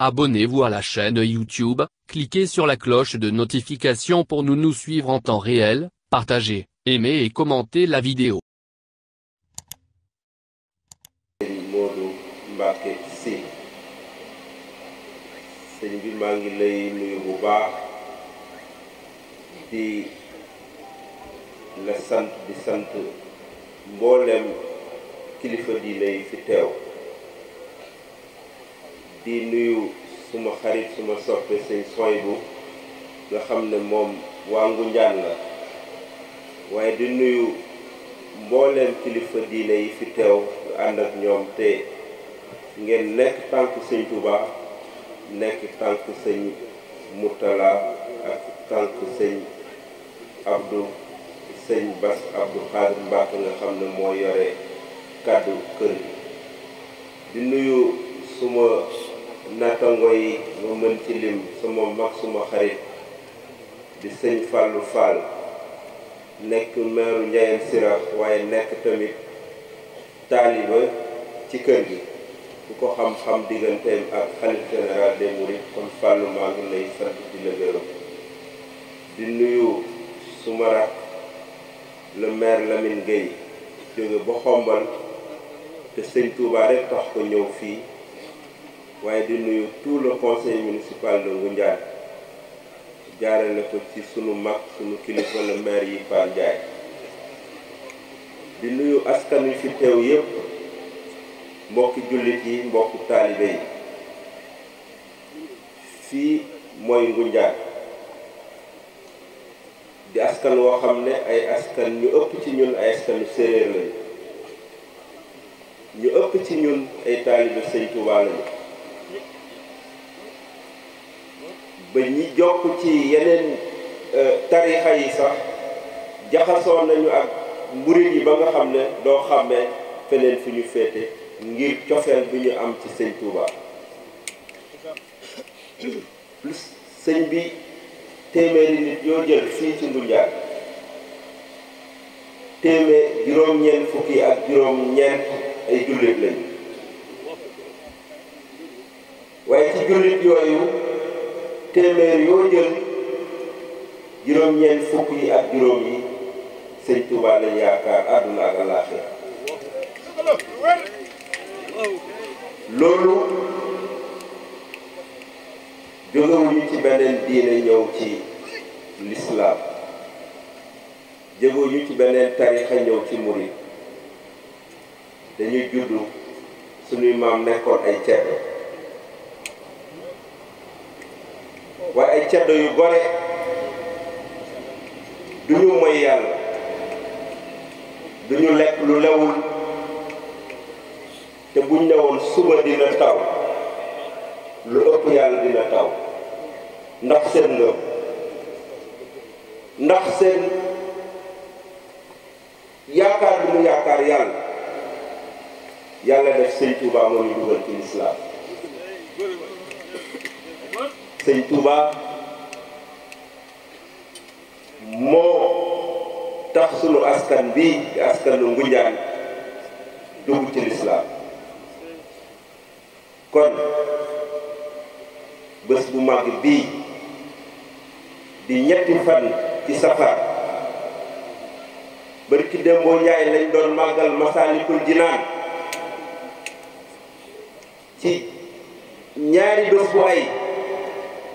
Abonnez-vous à la chaîne YouTube, cliquez sur la cloche de notification pour nous suivre en temps réel, partagez, aimez et commentez la vidéo. Modou Mbacké Sy sëñ bi maa ngi lay nuyu bu baax di la sant di sant mboolem kilifa diine yi fi teew di nuyu suma xarit suma soppe sëñ Soybu nga xam ne moom waa Ngunjaan la waaye di nuyu mboolem kilifa diine yi fi teew ànd ak ñoom te ngeen nekk tànk sëñ Touba nekk tànk sëñ Murtala ak tànk sëñ Abdou sëñ Bass Abdou Khadre Mbacké nga xam ne moo yore kàddu kër gi di nuyu suma natango yi ma mën ci lim sama mag suma xarit di sëñ Fallou Fall nekk meeru Ndiayène Sirakh waaye nekk tamit taaliba ci kër gi ku ko xam-xam digganteem ak xalif général des mourides kon Fallou maa ngi lay sant di la gërëm di nuyu suma rak le maire Lamine Gueye jóge ba Xombal te sëñ Touba rek tax ko ñëw fii waaye di nuyu tout le conseil municipal de Ngoundiane jaarale ko ci sunu mag sunu kilifa le maire yi Fall Ndiaye di nuyu askan wi fi teew yépp mbokki jullit yi mbokki taalibe yi fii mooy Ngoundiane di askan woo xam ne ay askan ñu ëpp ci ñun ay askanu séeréer lañu ñu ëpp ci ñun ay taalibe sëñ Touba lañu ba ñi jokk ci yeneen tarixa yi sax jaxasoo nañu ak murit yi ba nga xam ne doo xàmmee feneen fu ñu féete ngir cofeel bi ñu am ci sëñ Touba sëñ bi téeméeri nit yoo jël fii ci Ngoundiane juróom-ñeent fukki ak juróom-ñeent ay jullit lañu waaye ci jullit yooyu téeméer yoo jël juróom-ñeent fukk yi ak juróom yi sëñ Touba lañ yaakaar àdduna ak àllaaxira loolu jógewuñu ci beneen diine ñëw ci lislaam jógewuñu ci beneen tarixa ñëw ci murid dañuy juddu suñuy maam nekkoon ay ceddo waaye ay ceddo yu gore duñu moy yàlla duñu lekk lu lewul te buñ newoon suba dina taw lu ëpp yàlla dina taw ndax seen ngëm ndax seen yaakaar bi mu yaakaar yàlla def sëñ Touba moo ñu dugal ci lislaam sëñ Touba moo tax sunu askan bi di askanu Ngoundiane dugg ci lislaam kon bés bu màgg bii di ñetti fan ci safar barki Dembo Njaay lañ doon màggal Masaalikul Jinaan ci ñaari bés bu ay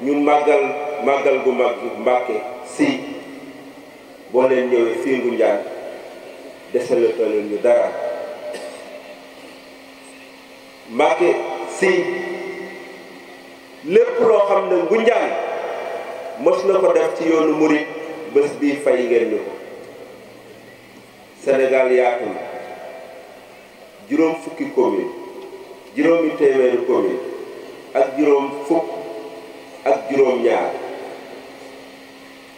ñu màggal gu mag Mbacké Sy boo leen ñëwee fii Ngoundiane desalatoo ñu dara Mbacké Sy lépp loo xam ne Ngoundiane mës na ko def ci yoonu murit bés bii fay ngeen ñu ko Sénégal yaatu na juróom fukki commune juróomi téeméeri commune ak juróom fukk ak juróom ñaar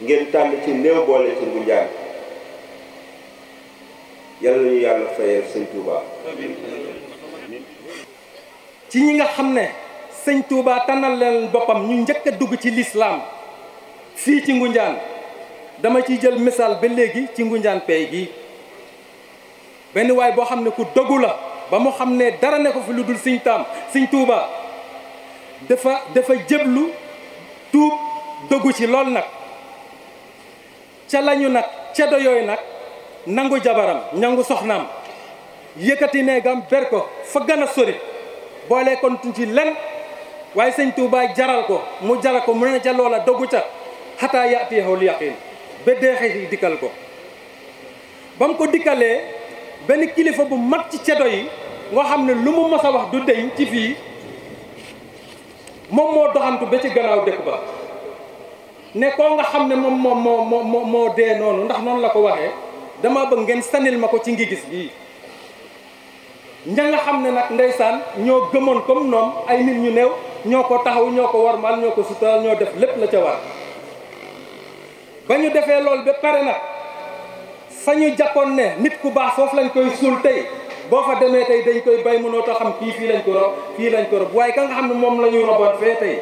ngeen tànn ci néew boole ci Ngoundiane yàlla nañu yàlla fayal sëñ Touba ci ñi nga xam ne sëñ Touba tànnal leen boppam ñu njëkk a dugg ci lislaam fii ci Ngoundiane dama ciy jël misaal ba léegi ci Ngoundiane Pay gi benn waay boo xam ne ku dogu la ba mu xam ne dara ne ko fi lu dul Sëñ Touba dafa jëblu tuub doggu ci lool nag ca lañu nag ceddo yooyu nag nangu jabaram nangu soxnaam yëkkati neegam ber ko fa gën a sori boole kon ci len waaye sëñ Tuubaa jaral ko mu ne ca loola doggu ca xataa yaatiyahul yaqiin ba deexee dikkal ko ba mu ko dikkalee benn kilifa bu mag ci ceddo yi nga xam ne lu mu mës a wax du deñ ci fii moom moo doxantu ba ci gannaaw dëkk ba ne koo nga xam ne moo dee noonu ndax noonu la ko waxee dama bëgg ngeen sanil ma ko ci ngi gis bii ña nga xam ne nag ndeysaan ñoo gëmoon comme noom ay nit ñu néew ñoo ko taxaw ñoo ko warmal ñoo ko sutal ñoo def lépp la ca war ba ñu defee loolu ba pare nag fa ñu jàppoon ne nit ku baax foofu lañ koy suul tey boo fa demee tey dañ koy bay mënoo ta xam kii fii lañ ko rob fii lañ ko rob waaye ka nga xam ne moom la ñu roboon fee tey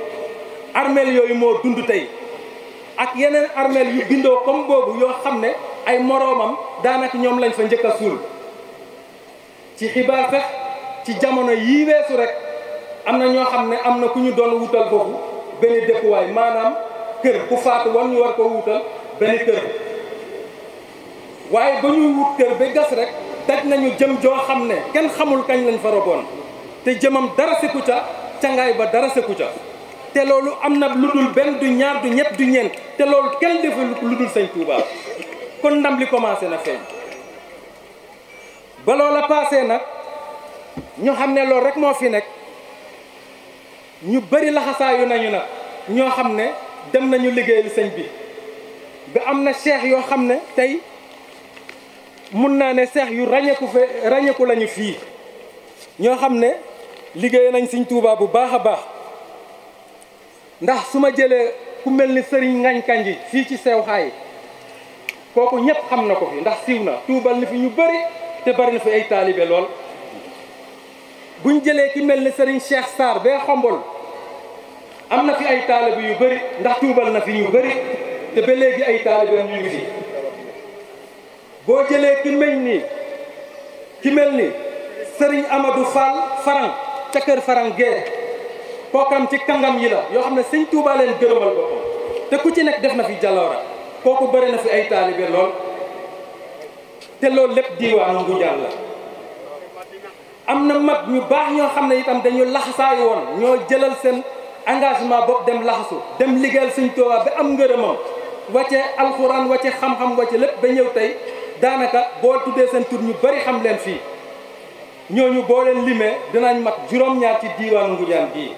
armeel yooyu moo dund tey ak yeneen armeel yu bindoo comme boobu yoo xam ne ay moroomam daanaka ñoom lañ fa njëkk a suul ci xibaar sax ci jamono yii weesu rek am na ñoo xam ne am na ku ñu doon wutal foofu benn dëkkuwaay maanaam kër ku faatu woon ñu war ko wutal benn kër waaye ba ñuy wut kër ba gas rek daj nañu jëm joo xam ne kenn xamul kañ lañ fa roboon te jëmam dara seku ca cangaay ba dara seku ca te loolu am na lu dul benn du ñaar du ñett du ñeent te loolu kenn deful lu dul sëñ Tuubaa kon ndam li commencé na feeñ ba loola passé nag ñu xam ne loolu rek moo fi nekk ñu bëri laxasaayu nañu nag ñoo xam ne dem nañu liggéeyal sëñ bi ba am na cheikh yoo xam ne tey mun naa ne seex yu ràññeeku lañu fii ñoo xam ne liggéey nañ sëñ Tuubaa bu baax a baax ndax su ma jëlee ku mel ni sëriñ Ngañ Kanji fii ci sew xaay kooku ñëpp xam na ko fi ndax siiw na tuubal ni fi ñu bëri te bari na fi ay taalibe lool buñ jëlee ki mel ni sëriñ Cheikh Sarr bee Xombol am na fi ay taalibe yu bëri ndax tuubal na fi ñu bëri te ba léegi ay taalibe ñu ngi fi boo jëlee ki mel ni sëriñ Amadou Fall Farang ca kër Farang Gueye kookam ci kàngam yi la yoo xam ne sëñ Tuubaa leen gërëmal boppam te ku ci nekk def na fi jaloora kooku bëri na fi ay taalibe lool te loolu lépp diiwaanu Ngoundiane la am na mag ñu baax ñoo xam ne itam dañu laxasaayu woon ñoo jëlal seen engagement bopp dem laxasu dem liggéeyal sëñ Tuubaa ba am ngërëmam wàcce alxuraan wàcce xam-xam wàcce lépp ba ñëw tey daanaka boo tuddee seen tur ñu bari xam leen fii ñooñu boo leen limee dinañ mat juróom-ñaar ci diiwaanu Ngoundiane bii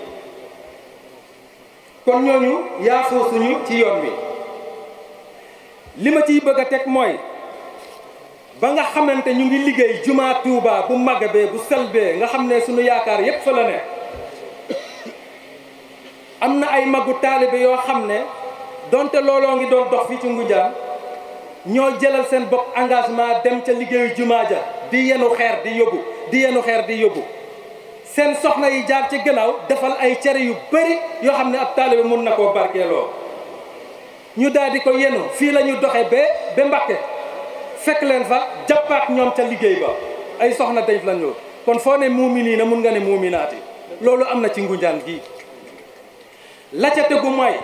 kon ñooñu yaafoo suñu ci yoon wi li ma ciy bëgg a teg mooy ba nga xamante ñu ngi liggéey jumaa Tuubaa bu màgg bee bu sel bee nga xam ne suñu yaakaar yépp fa la ne am na ay magu taalibe yoo xam ne donte looloo ngi doon dox fii ci Ngoundiane ñoo jëlal seen bopp engagement dem ca liggéeyu jumaa ja di yenu xeer di yóbbu seen soxna yi jaar ci gannaaw defal ay cere yu bëri yoo xam ne ab taalibe mun na koo barkeeloo ñu daal di ko yenu fii la ñu doxe ba Mbàkke fekk leen fa jàppaat ñoom ca liggéey ba ay soxna def la ñu kon foo ne muuminiina mun nga ne muuminaati loolu am na ci Ngoundiane gii la ca tegu mooy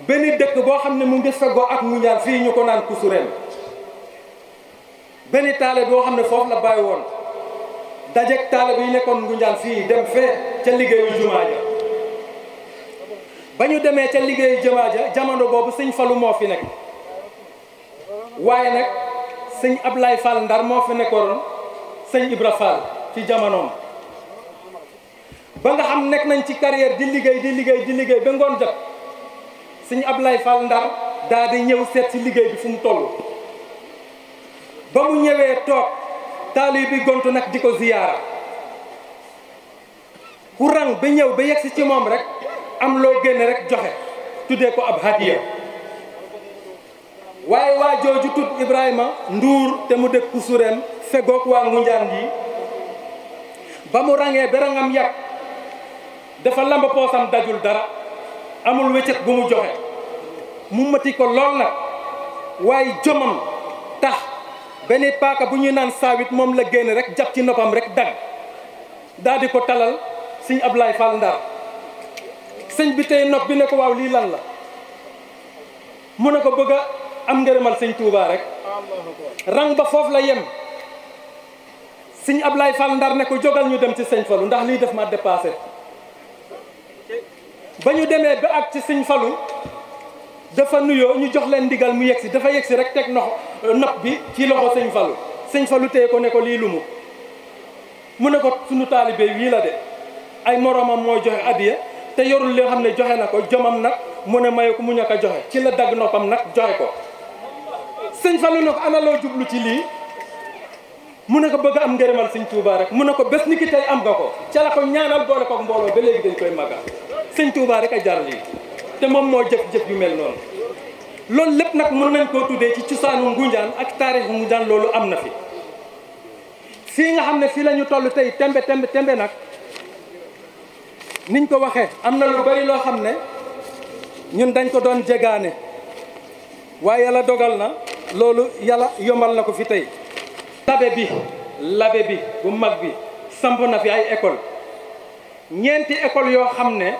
benn dëkk boo xam ne mu ngi feggoo ak Ngoundiane fii ñu ko naan Kusureen benn taalibe boo xam ne foofu la bàyyi woon dajeek taalibe yi nekkoon Ngoundiane fii dem fee ca liggéeyu jumaa ja ba ñu demee ca liggéeyu jumaa ja jamono boobu sëñ Fallu moo fi nekk waaye nag sëñ Ablaye Fall Ndar moo fi nekkoon sëñ Ibra Fall ci jamonoom ba nga xam nekk nañ ci carrière di liggéey ba ngoon jot sëñ Ablaye Fall Ndar daa di ñëw seet ci liggéey bi fu mu toll ba mu ñëwee toog taalibe bi gontu nag di ko ziyaara ku rang ba ñëw ba yegsi ci moom rek am loo génne rek joxe tuddee ko ab hadiya waaye waa jooju tudd Ibrahima Nduur te mu dëkk Kusureen fegook waa Ngoundiane yi ba mu rangee ba rangam yàgg dafa lamba poosam dajul dara amul wéccet bu mu joxe mu mati ko lool nag waaye jomam tax benn paaka bu ñuy naan saawit moom la génn rek jàpp ci noppam rek dag daal di ko talal sëñ Ablaye Fall Ndar sëñ bi tey nopp bi ne ko waaw lii lan la mu ne ko bëgg a am ngërëmal sëñ Touba rek rang ba foofu la yem sëñ Ablaye Fall Ndar ne ko jógal ñu dem ci sëñ Fallou ndax lii def ma dépassé ba ñu demee ba ak ci sëñ Fallou dafa nuyoo ñu jox leen ndigal mu yegsi dafa yegsi rek teg nopp bi ci loxo sëñ Fallou sëñ Fallou téye ko ne ko lii lu mu ne ko sunu taalibe wii la de ay moromam mooy joxe addiya te yorul li xam ne joxe na ko jomam nag mu ne maye ko mu ñàkk a joxe ci la dagg noppam nag joxe ko sëñ Fallou ne ko ana loo jublu ci lii mu ne ko bëgg am ngërëmal sëñ Touba rek mu ne ko bés ni ki tey am nga ko ca la ko ñaanal boole ko mbooloo ba léegi dañ koy màggal sëñ Touba rek a jar lii te moom moo jëf-jëf yu mel noonu loolu lépp nag mën nañ koo tuddee ci cosaanu Ngunjaan ak taarixu Ngunjaan loolu am na fi fii nga xam ne fii la ñu toll tey tembe nag niñ ko waxee am na lu bari loo xam ne ñun dañ ko doon jegaane waaye yàlla dogal na loolu yàlla yombal na ko fi tey labe bi bu mag bi samp na fi ay école ñeenti école yoo xam ne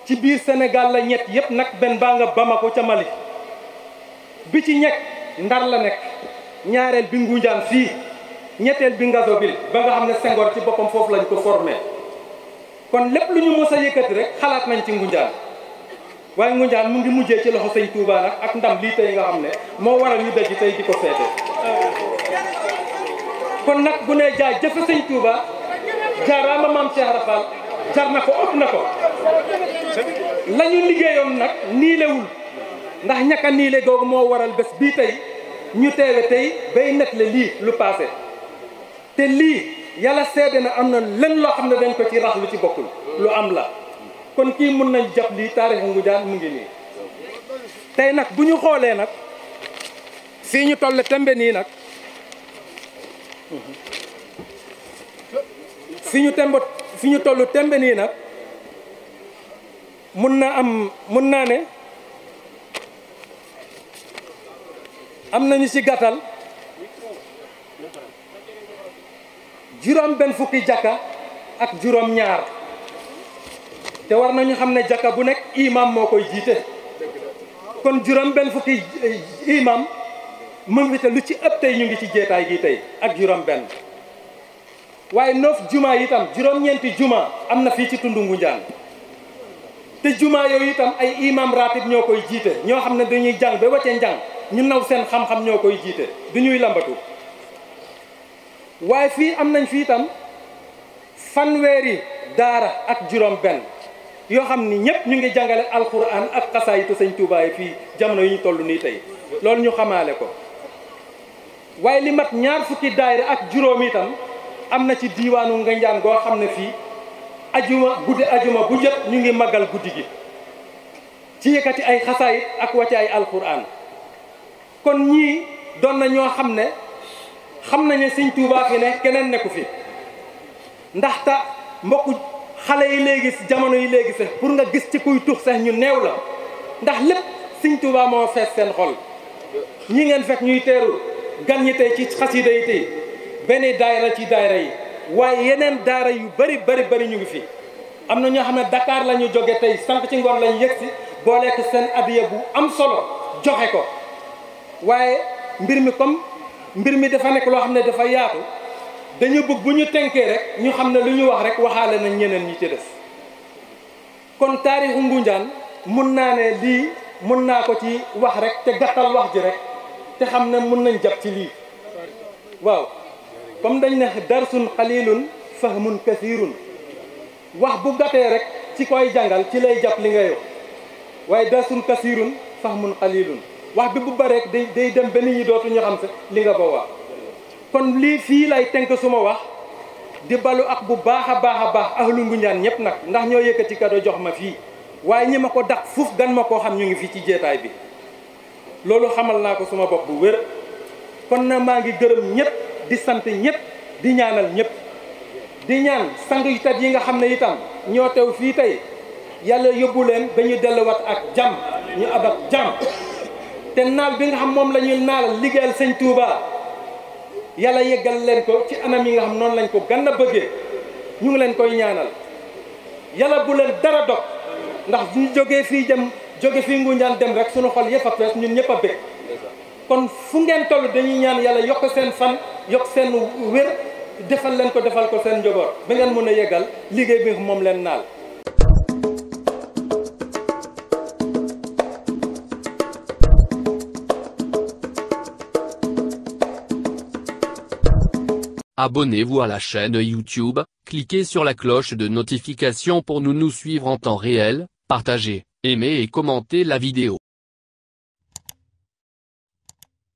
ci biir Sénégal la ñett yépp nag benn baa nga Bamako ca Mali bi ci ñekk Ndar la nekk ñaareel bi Ngunjaan fii ñetteel bi Ngazobil ba nga xam ne Senghor ci boppam foofu lañ ko formé kon lépp lu ñu mës a yëkkati rek xalaat nañ ci Ngunjaan waaye Ngunjaan mu ngi mujjee ci loxo sëñ Touba nag ak ndam lii tey nga xam ne moo waral ñu daji tey di ko feete kon nag bu nee jaay jëfe sëñ Touba jaaraama maam Cheikh Rafal jar na ko ëpp na ko la ñu liggéeyoon nag niilewul ndax ñàkk niile googu moo waral bés bii tey ñu teewe tey bay netle lii lu passé te lii yàlla seede na am na len loo xam ne dañ ko ci rax lu ci bokkul lu am la kon kii mun nañ jàpp lii taarixu Ngunjaan mu ngi nii tey nag bu ñu xoolee nag fii ñu toll tembe nii nag fi ñu toll tembe nii nag mun naa ne am nañu ci gàttal juróom benn fukki jàkka ak juróom ñaar te war nañu xam ne jàkka bu nekk imam moo koy jiite kon juróom benn fukki imam mu ngi te lu ci ëpp tey ñu ngi ci jeetaay gi tey ak juróom benn waaye 9 juma itam juróom-ñeenti juma am na fii ci tundu Ngunjaan te juma yooyu itam ay imam ratib ñoo koy jiite ñoo xam ne dañuy jàng ba wàccee njàng ñu naw seen xam-xam ñoo koy jiite du ñuy lambatu waaye fii am nañ fi itam fanweeri daara ak juróom benn yoo xam ni ñëpp ñu ngi jàngale alquran ak xasaayitu sëñ Tuubaa yi fii jamono yi ñu toll nii tey loolu ñu xamaale ko waaye li mat ñaar fukki daayira ak juróom itam am na ci diiwaanu Ngunjaan goo xam ne fii ajuma bu jot ñu ngi màggal guddi gi ci yëkkati ay xasaayit ak wàcce ay alquran kon ñii doon na ñoo xam ne xam nañu sëñ Tuubaa fi ne keneen nekku fi ndaxte mbokku xale yi léegi jamono yi léegi sax pour nga gis ci kuy tux sax ñu neew la ndax lépp sëñ Tuubaa moo fees seen xol ñi ngeen fekk ñuy teeru gan ñi tey ci xasida yi tey benn daayira ci daayira yi waaye yeneen daara yu bari ñu ngi fi am na ñoo xam ne Dakar la ñu jóge tey sànq ci ngoon lañu yëg si booleek seen adiya bu am solo joxe ko waaye mbir mi dafa nekk loo xam ne dafa yaatu dañu bëgg bu ñu tenkee rek ñu xam ne lu ñu wax rek waxaale nañ ñeneen ñi ci des kon taarixu Ngunjaan mun naa ne lii mun naa ko ci wax rek te gàttal wax ji rek te xam ne mun nañ jàpp ci lii waaw comme dañ ne darsun qalilun fahmun kathirun wax bu gàttee rek ci koy jàngal ci lay jàpp li ngay wax waaye darsun kathirun fahmun qalilun wax bi bu bare rek day dem ba nit ñi dootuñu xam sax li nga ba wax kon lii fii lay tënk suma wax di balu ak bu baax a baax ahlu Ngunjaan ñëpp nag ndax ñoo yëkkati kado jox ma fii waaye ñi ma ko daq fuuf gan ma koo xam ñu ngi fii ci jeetaay bi loolu xamal naa ko suma bopp bu wér kon na maa ngi gërëm ñëpp di sant ñëpp di ñaanal ñëpp di ñaan sang yu tat yi nga xam ne itam ñoo teew fii tey yàlla yóbbu leen ba ñu delluwaat ak jàmm ñu ab ak jàmm te naal bi nga xam moom la ñuy naal liggéeyal sëñ Touba yàlla yeggal leen ko ci anam yi nga xam noonu lañ ko gën a bëggee ñu ngi leen koy ñaanal yàlla bu leen dara dog ndax ñu jógee fii dem jóge fii Ngoundiane dem rek suñu xol yëpp a fees ñun ñëpp a bëgg kon fu ngeen toll dañuy ñaan yàlla yokk seen fan yokk seen wér defal leen ko defal ko seen njaboot ba ngeen mën a yeggal liggéey bi moom leen naal. Abonnez-vous à la chaîne YouTube, cliquez sur la cloche de notification pour nous suivre en temps réel, partagez, aimez et commentez la vidéo.